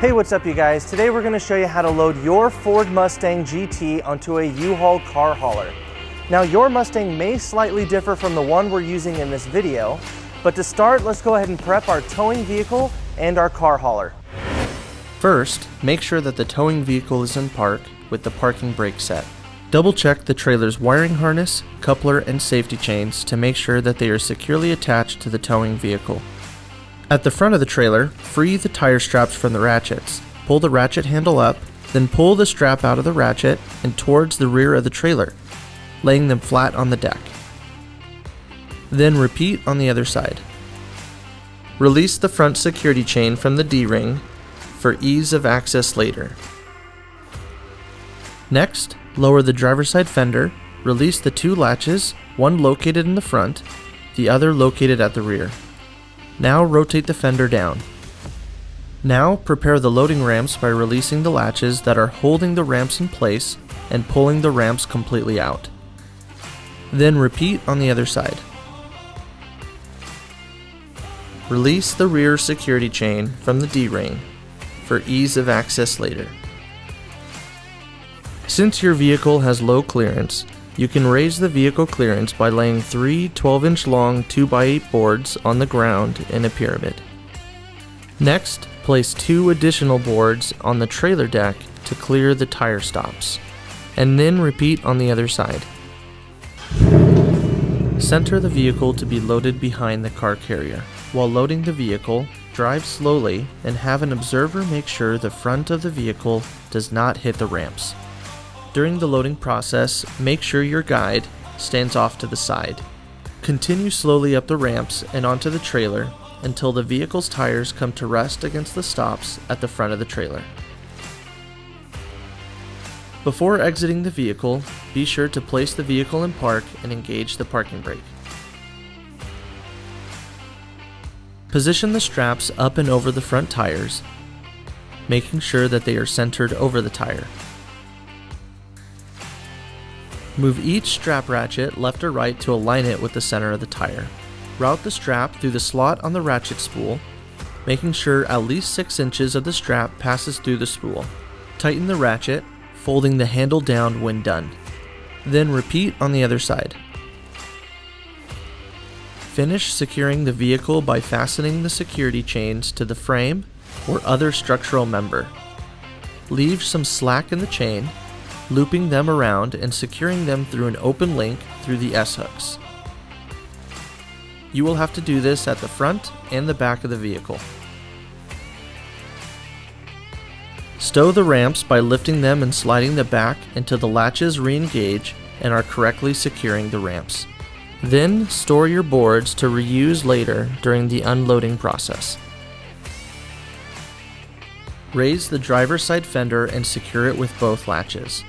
Hey, what's up you guys? Today we're going to show you how to load your Ford Mustang GT onto a U-Haul car hauler. Now your Mustang may slightly differ from the one we're using in this video, but to start, let's go ahead and prep our towing vehicle and our car hauler. First, make sure that the towing vehicle is in park with the parking brake set. Double check the trailer's wiring harness, coupler, and safety chains to make sure that they are securely attached to the towing vehicle. At the front of the trailer, free the tire straps from the ratchets. Pull the ratchet handle up, then pull the strap out of the ratchet and towards the rear of the trailer, laying them flat on the deck. Then repeat on the other side. Release the front security chain from the D-ring for ease of access later. Next, lower the driver's side fender, release the two latches, one located in the front, the other located at the rear. Now rotate the fender down. Now prepare the loading ramps by releasing the latches that are holding the ramps in place and pulling the ramps completely out. Then repeat on the other side. Release the rear security chain from the D-ring for ease of access later. Since your vehicle has low clearance, you can raise the vehicle clearance by laying 3 12-inch long 2x8 boards on the ground in a pyramid. Next, place 2 additional boards on the trailer deck to clear the tire stops, and then repeat on the other side. Center the vehicle to be loaded behind the car carrier. While loading the vehicle, drive slowly and have an observer make sure the front of the vehicle does not hit the ramps. During the loading process, make sure your guide stands off to the side. Continue slowly up the ramps and onto the trailer until the vehicle's tires come to rest against the stops at the front of the trailer. Before exiting the vehicle, be sure to place the vehicle in park and engage the parking brake. Position the straps up and over the front tires, making sure that they are centered over the tire. Move each strap ratchet left or right to align it with the center of the tire. Route the strap through the slot on the ratchet spool, making sure at least 6 inches of the strap passes through the spool. Tighten the ratchet, folding the handle down when done. Then repeat on the other side. Finish securing the vehicle by fastening the security chains to the frame or other structural member. Leave some slack in the chain, looping them around and securing them through an open link through the S-hooks. You will have to do this at the front and the back of the vehicle. Stow the ramps by lifting them and sliding the back until the latches re-engage and are correctly securing the ramps. Then store your boards to reuse later during the unloading process. Raise the driver's side fender and secure it with both latches.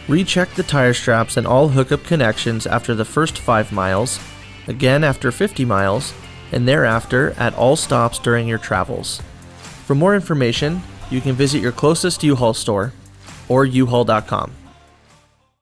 Recheck the tire straps and all hookup connections after the first 5 miles, again after 50 miles, and thereafter at all stops during your travels. For more information, you can visit your closest U-Haul store or uhaul.com.